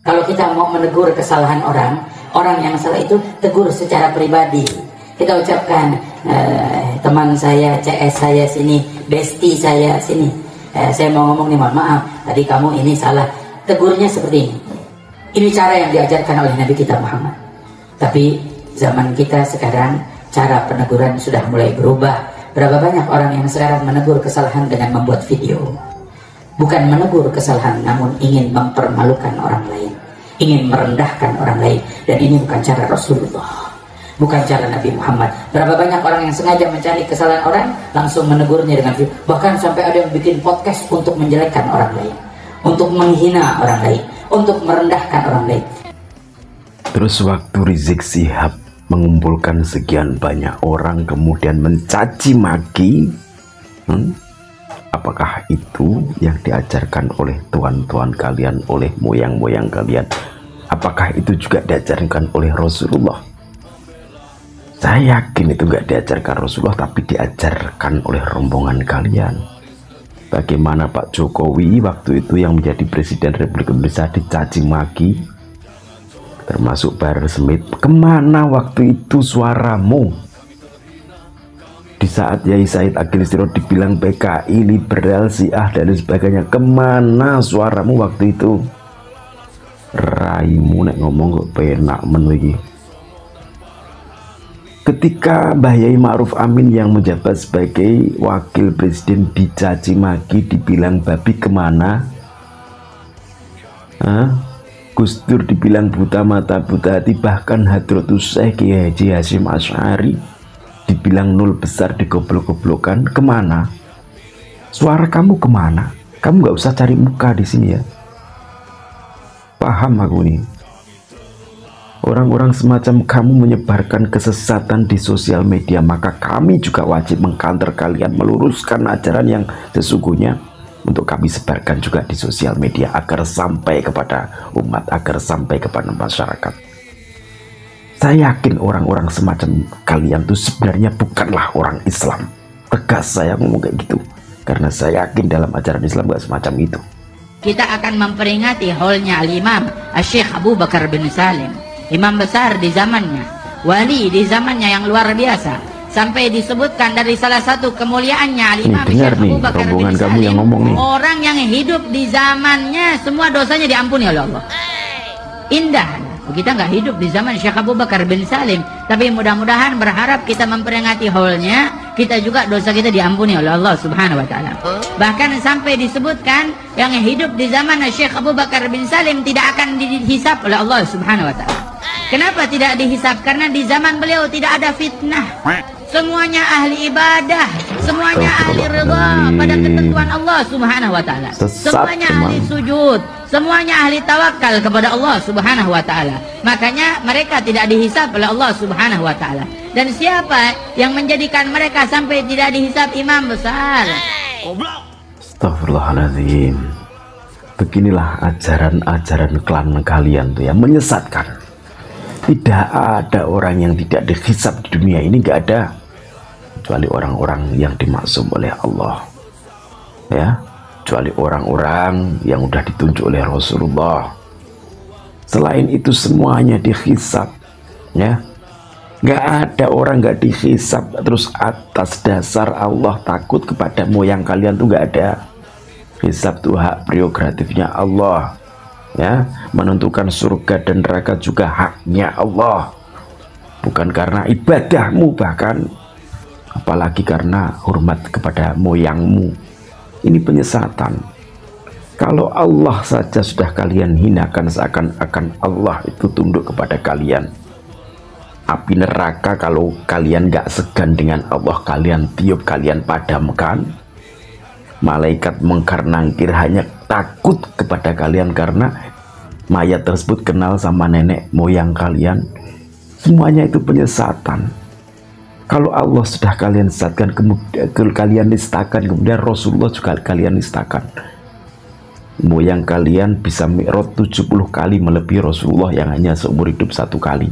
Kalau kita mau menegur kesalahan orang yang salah itu tegur secara pribadi. Kita ucapkan, teman saya, CS saya sini, bestie saya sini, saya mau ngomong nih, mohon maaf, tadi kamu ini salah. Tegurnya seperti ini. Ini cara yang diajarkan oleh Nabi kita Muhammad. Tapi zaman kita sekarang, cara peneguran sudah mulai berubah. Berapa banyak orang yang sekarang menegur kesalahan dengan membuat video. Bukan menegur kesalahan, namun ingin mempermalukan orang lain, ingin merendahkan orang lain. Dan ini bukan cara Rasulullah, bukan cara Nabi Muhammad. Berapa banyak orang yang sengaja mencari kesalahan orang, langsung menegurnya dengan video. Bahkan sampai ada yang bikin podcast untuk menjelekkan orang lain, untuk menghina orang lain, untuk merendahkan orang lain. Terus waktu Rizik Syihab mengumpulkan sekian banyak orang kemudian mencaci maki, apakah itu yang diajarkan oleh tuan-tuan kalian, oleh moyang-moyang kalian? Apakah itu juga diajarkan oleh Rasulullah? Saya yakin itu nggak diajarkan Rasulullah, tapi diajarkan oleh rombongan kalian. Bagaimana Pak Jokowi waktu itu yang menjadi Presiden Republik Indonesia dicaci maki, termasuk Bahar Smith. Kemana waktu itu suaramu? Di saat Yai Said Akil Sirot dibilang PKI, liberal, Syiah dan sebagainya, kemana suaramu waktu itu? Raimu nek ngomong kok penak menwiki. Ketika Mbah Yai Ma'ruf Amin yang menjabat sebagai wakil presiden dicaci maki, dibilang babi, kemana? Gus Dur dibilang buta mata buta hati, bahkan Hadratus Syekh Kiai Haji Hasyim Asy'ari dibilang nol besar, digoblok-goblokan. Kemana? Suara kamu kemana? Kamu nggak usah cari muka di sini ya. Paham aku nih. Orang-orang semacam kamu menyebarkan kesesatan di sosial media, maka kami juga wajib mengcounter kalian, meluruskan ajaran yang sesungguhnya untuk kami sebarkan juga di sosial media agar sampai kepada umat, agar sampai kepada masyarakat. Saya yakin orang-orang semacam kalian itu sebenarnya bukanlah orang Islam. Tegas saya ngomong kayak gitu, karena saya yakin dalam ajaran Islam gak semacam itu. Kita akan memperingati haulnya Al-Imam Syekh Abu Bakar bin Salim, imam besar di zamannya, wali di zamannya yang luar biasa, sampai disebutkan dari salah satu kemuliaannya Al-Imam Syekh Abu Bakar bin Salim, orang yang hidup di zamannya semua dosanya diampuni oleh Allah. Indah. Kita nggak hidup di zaman Syekh Abu Bakar bin Salim, tapi mudah-mudahan berharap kita memperingati haulnya, kita juga dosa kita diampuni oleh Allah Subhanahu wa taala. Bahkan sampai disebutkan yang hidup di zaman Syekh Abu Bakar bin Salim tidak akan dihisab oleh Allah Subhanahu wa taala. Kenapa tidak dihisab? Karena di zaman beliau tidak ada fitnah. Semuanya ahli ibadah, semuanya ahli ridha pada ketentuan Allah Subhanahu wa taala. Semuanya ahli sujud, semuanya ahli tawakal kepada Allah Subhanahu wa taala. Makanya mereka tidak dihisab oleh Allah Subhanahu wa taala. Dan siapa yang menjadikan mereka sampai tidak dihisab? Imam besar. Astagfirullahaladzim. Beginilah ajaran-ajaran klan kalian tuh yang menyesatkan. Tidak ada orang yang tidak dihisab di dunia ini, nggak ada, kecuali orang-orang yang dimaksum oleh Allah, ya, kecuali orang-orang yang udah ditunjuk oleh Rasulullah. Selain itu semuanya dihisab, ya. Nggak ada orang nggak dihisab terus atas dasar Allah takut kepada moyang kalian tuh nggak ada. Hisab tuh hak prerogatifnya Allah. Ya, menentukan surga dan neraka juga haknya Allah, bukan karena ibadahmu, bahkan apalagi karena hormat kepada moyangmu. Ini penyesatan. Kalau Allah saja sudah kalian hinakan, seakan-akan Allah itu tunduk kepada kalian. Api neraka kalau kalian gak segan dengan Allah, kalian tiup, kalian padamkan. Malaikat mungkar nangkir hanya takut kepada kalian karena mayat tersebut kenal sama nenek moyang kalian. Semuanya itu penyesatan. Kalau Allah sudah kalian sesatkan, kemudian kalian nistakan, kemudian Rasulullah juga kalian nistakan. Moyang kalian bisa mi'raj 70 kali melebihi Rasulullah yang hanya seumur hidup 1 kali.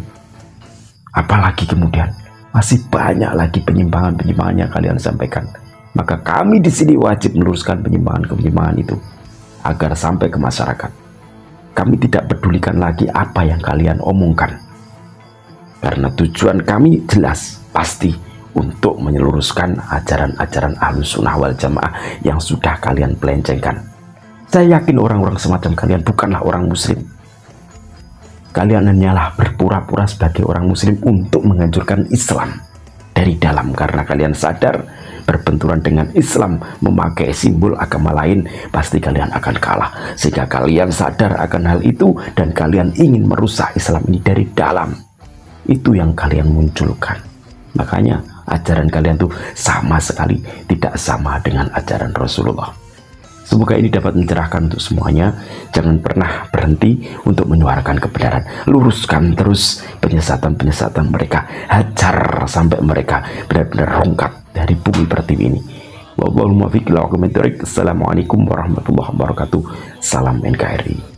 Apalagi kemudian masih banyak lagi penyimpangan-penyimpangan yang kalian sampaikan. Maka kami di sini wajib meluruskan penyimpangan-penyimpangan itu agar sampai ke masyarakat. Kami tidak pedulikan lagi apa yang kalian omongkan, karena tujuan kami jelas pasti untuk menyeluruskan ajaran-ajaran Ahlus Sunnah wal Jamaah yang sudah kalian pelencengkan. Saya yakin orang-orang semacam kalian bukanlah orang muslim. Kalian hanyalah berpura-pura sebagai orang muslim untuk menghancurkan Islam dari dalam, karena kalian sadar berbenturan dengan Islam memakai simbol agama lain pasti kalian akan kalah, sehingga kalian sadar akan hal itu dan kalian ingin merusak Islam ini dari dalam. Itu yang kalian munculkan. Makanya ajaran kalian tuh sama sekali tidak sama dengan ajaran Rasulullah. Semoga ini dapat mencerahkan untuk semuanya. Jangan pernah berhenti untuk menyuarakan kebenaran. Luruskan terus penyesatan-penyesatan mereka. Hajar sampai mereka benar-benar rongkat dari bumi pertiwi ini. Wallahul muwaffiq ila aqwamit thoriq. Assalamualaikum warahmatullahi wabarakatuh. Salam NKRI.